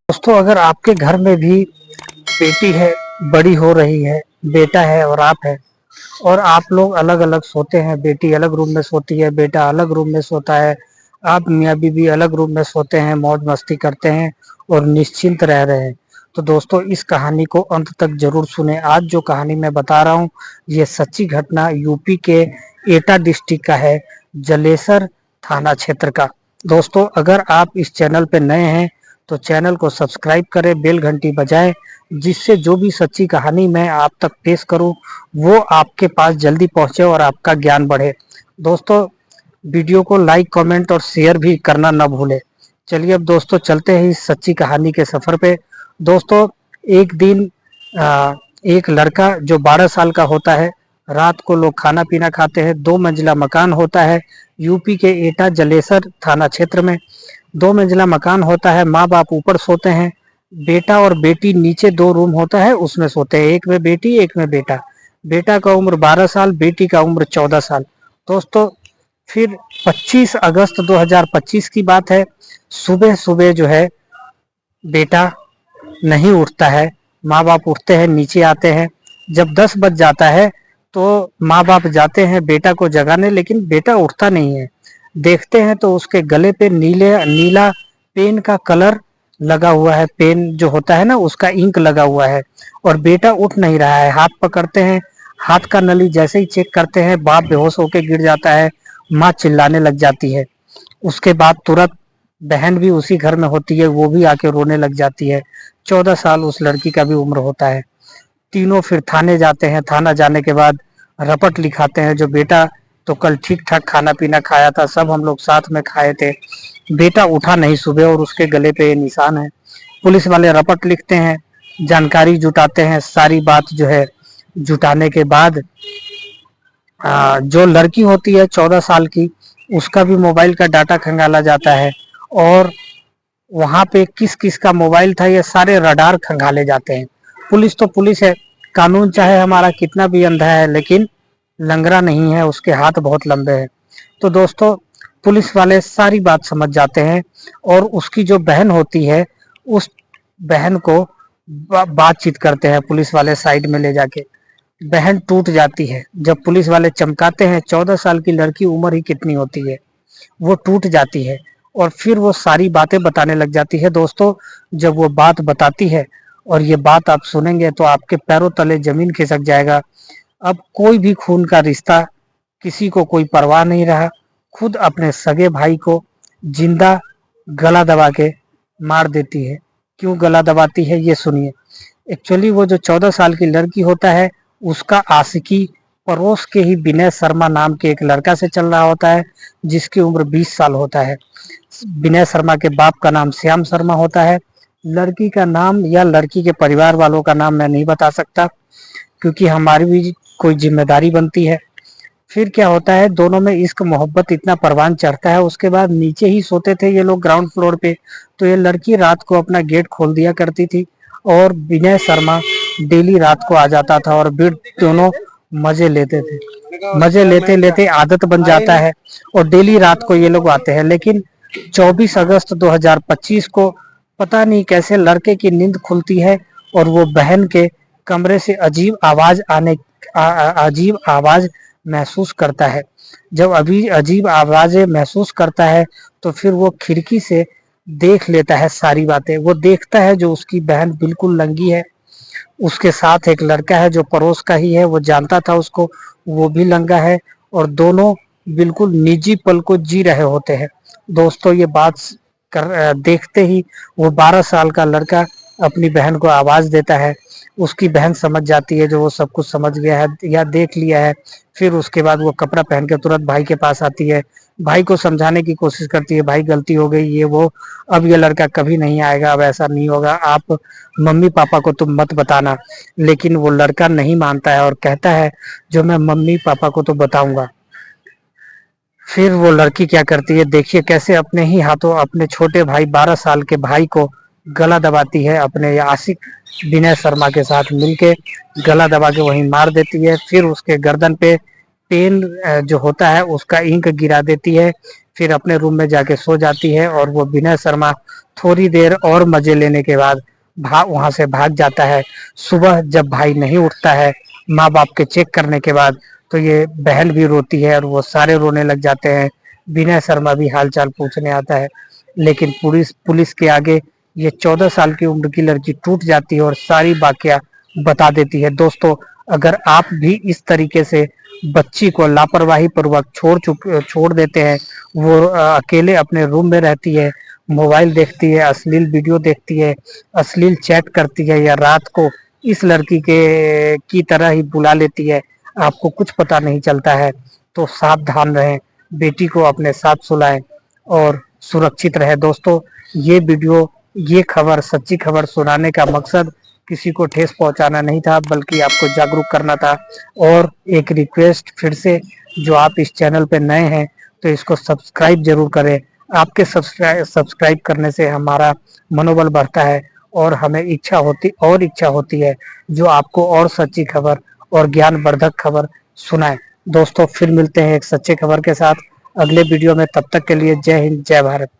दोस्तों, अगर आपके घर में भी बेटी है, बड़ी हो रही है, बेटा है और आप है, और आप लोग अलग अलग सोते हैं, बेटी अलग रूम में सोती है, बेटा अलग रूम में सोता है, आप मियाँ बीवी अलग रूम में सोते हैं, मौज मस्ती करते हैं और निश्चिंत रह रहे हैं, तो दोस्तों इस कहानी को अंत तक जरूर सुने। आज जो कहानी मैं बता रहा हूँ, ये सच्ची घटना यूपी के एटा डिस्ट्रिक्ट का है, जलेसर थाना क्षेत्र का। दोस्तों, अगर आप इस चैनल पे नए हैं तो चैनल को सब्सक्राइब करें, बेल घंटी बजाएं, जिससे जो भी सच्ची कहानी मैं आप तक पेश करूं वो आपके पास जल्दी पहुंचे और आपका ज्ञान बढ़े। दोस्तों, वीडियो को लाइक, कमेंट और शेयर भी करना न भूलें। चलिए अब दोस्तों चलते हैं इस सच्ची कहानी के सफर पे। दोस्तों, एक दिन एक लड़का जो 12 साल का होता है, रात को लोग खाना पीना खाते हैं, 2 मंजिला मकान होता है यूपी के एटा जलेसर थाना क्षेत्र में। 2 मंजिला मकान होता है, माँ बाप ऊपर सोते हैं, बेटा और बेटी नीचे 2 रूम होता है उसमें सोते हैं, एक में बेटी एक में बेटा। बेटा का उम्र 12 साल, बेटी का उम्र 14 साल। दोस्तों, फिर 25 अगस्त 2025 की बात है। सुबह सुबह जो है बेटा नहीं उठता है, माँ बाप उठते हैं, नीचे आते हैं। जब 10 बज जाता है तो माँ बाप जाते हैं बेटा को जगाने, लेकिन बेटा उठता नहीं है। देखते हैं तो उसके गले पे नीला पेन का कलर लगा हुआ है, पेन जो होता है ना उसका इंक लगा हुआ है, और बेटा उठ नहीं रहा है। हाथ पकड़ते हैं, हाथ का नली जैसे ही चेक करते हैं, बाप बेहोश होकर गिर जाता है, माँ चिल्लाने लग जाती है। उसके बाद तुरंत बहन भी उसी घर में होती है, वो भी आके रोने लग जाती है। 14 साल उस लड़की का भी उम्र होता है। तीनों फिर थाने जाते हैं, थाना जाने के बाद रपट लिखाते हैं, जो बेटा तो कल ठीक ठाक खाना पीना खाया था, सब हम लोग साथ में खाए थे, बेटा उठा नहीं सुबह और उसके गले पे ये निशान है। पुलिस वाले रपट लिखते हैं, जानकारी जुटाते हैं, सारी बात जो है जुटाने के बाद जो लड़की होती है 14 साल की, उसका भी मोबाइल का डाटा खंगाला जाता है, और वहां पे किस किस का मोबाइल था ये सारे रडार खंगाले जाते हैं। पुलिस तो पुलिस है, कानून चाहे हमारा कितना भी अंधा है लेकिन लंगड़ा नहीं है, उसके हाथ बहुत लंबे हैं। तो दोस्तों, पुलिस वाले सारी बात समझ जाते हैं, और उसकी जो बहन होती है उस बहन को बातचीत करते हैं पुलिस वाले साइड में ले जाके। बहन टूट जाती है जब पुलिस वाले चमकाते हैं, 14 साल की लड़की उम्र ही कितनी होती है, वो टूट जाती है और फिर वो सारी बातें बताने लग जाती है। दोस्तों, जब वो बात बताती है और ये बात आप सुनेंगे तो आपके पैरों तले जमीन खिसक जाएगा। अब कोई भी खून का रिश्ता, किसी को कोई परवाह नहीं रहा। खुद अपने सगे भाई को जिंदा गला दबा के मार देती है। क्यों गला दबाती है ये सुनिए। एक्चुअली वो जो 14 साल की लड़की होता है, उसका आशिकी पड़ोस के ही विनय शर्मा नाम के एक लड़का से चल रहा होता है, जिसकी उम्र 20 साल होता है। विनय शर्मा के बाप का नाम श्याम शर्मा होता है। लड़की का नाम या लड़की के परिवार वालों का नाम मैं नहीं बता सकता, क्योंकि हमारी भी कोई जिम्मेदारी बनती है। फिर क्या होता है, दोनों में इश्क मोहब्बत इतना परवान चढ़ता है। उसके बाद नीचे ही सोते थे ये लोग ग्राउंड फ्लोर पे, तो ये लड़की रात को अपना गेट खोल दिया करती थी, और विनय शर्मा डेली रात को आ जाता था, और फिर दोनों मजे लेते थे। मजे लेते लेते आदत बन जाता है, और डेली रात को ये लोग आते हैं। लेकिन 24 अगस्त 2025 को पता नहीं कैसे लड़के की नींद खुलती है, और वो बहन के कमरे से अजीब आवाज महसूस करता है। जब अभी अजीब आवाजें महसूस करता है तो फिर वो खिड़की से देख लेता है सारी बातें। वो देखता है जो उसकी बहन बिल्कुल नंगी है, उसके साथ एक लड़का है जो पड़ोस का ही है, वो जानता था उसको, वो भी नंगा है, और दोनों बिल्कुल निजी पल को जी रहे होते हैं। दोस्तों, ये बात देखते ही वो 12 साल का लड़का अपनी बहन को आवाज देता है। उसकी बहन समझ जाती है जो वो सब कुछ समझ गया है या देख लिया है। फिर उसके बाद वो कपड़ा पहन के तुरंत भाई के पास आती है, भाई को समझाने की कोशिश करती है, भाई गलती हो गई ये वो, अब ये लड़का कभी नहीं आएगा, अब ऐसा नहीं होगा, आप मम्मी पापा को तुम मत बताना। लेकिन वो लड़का नहीं मानता है और कहता है जो मैं मम्मी पापा को तो बताऊंगा। फिर वो लड़की क्या करती है, देखिए कैसे अपने ही हाथों अपने छोटे भाई 12 साल के भाई को गला दबाती है, अपने आशिक विनय शर्मा के साथ मिलके गला दबा के वहीं मार देती है। फिर उसके गर्दन पे पेन जो होता है उसका इंक गिरा देती है। फिर अपने रूम में जाके सो जाती है और वो विनय शर्मा थोड़ी देर और मजे लेने के बाद वहां से भाग जाता है। सुबह जब भाई नहीं उठता है माँ बाप के चेक करने के बाद, तो ये बहन भी रोती है और वो सारे रोने लग जाते हैं। विनय शर्मा भी हालचाल पूछने आता है, लेकिन पुलिस पुलिस के आगे ये 14 साल की उम्र की लड़की टूट जाती है और सारी बाकिया बता देती है। दोस्तों, अगर आप भी इस तरीके से बच्ची को लापरवाही पूर्वक छोड़ देते हैं, वो अकेले अपने रूम में रहती है, मोबाइल देखती है, अश्लील वीडियो देखती है, अश्लील चैट करती है, या रात को इस लड़की के की तरह ही बुला लेती है, आपको कुछ पता नहीं चलता है, तो सावधान रहें, बेटी को अपने साथ सुलाएं और सुरक्षित रहे। दोस्तों, ये वीडियो, ये खबर, सच्ची खबर सुनाने का मकसद किसी को ठेस पहुंचाना नहीं था, बल्कि आपको जागरूक करना था। और एक रिक्वेस्ट फिर से, जो आप इस चैनल पे नए हैं तो इसको सब्सक्राइब जरूर करें। आपके सब्सक्राइब करने से हमारा मनोबल बढ़ता है और हमें इच्छा होती है जो आपको और सच्ची खबर और ज्ञानवर्धक खबर सुनाए। दोस्तों, फिर मिलते हैं एक सच्चे खबर के साथ अगले वीडियो में। तब तक के लिए जय हिंद, जय भारत।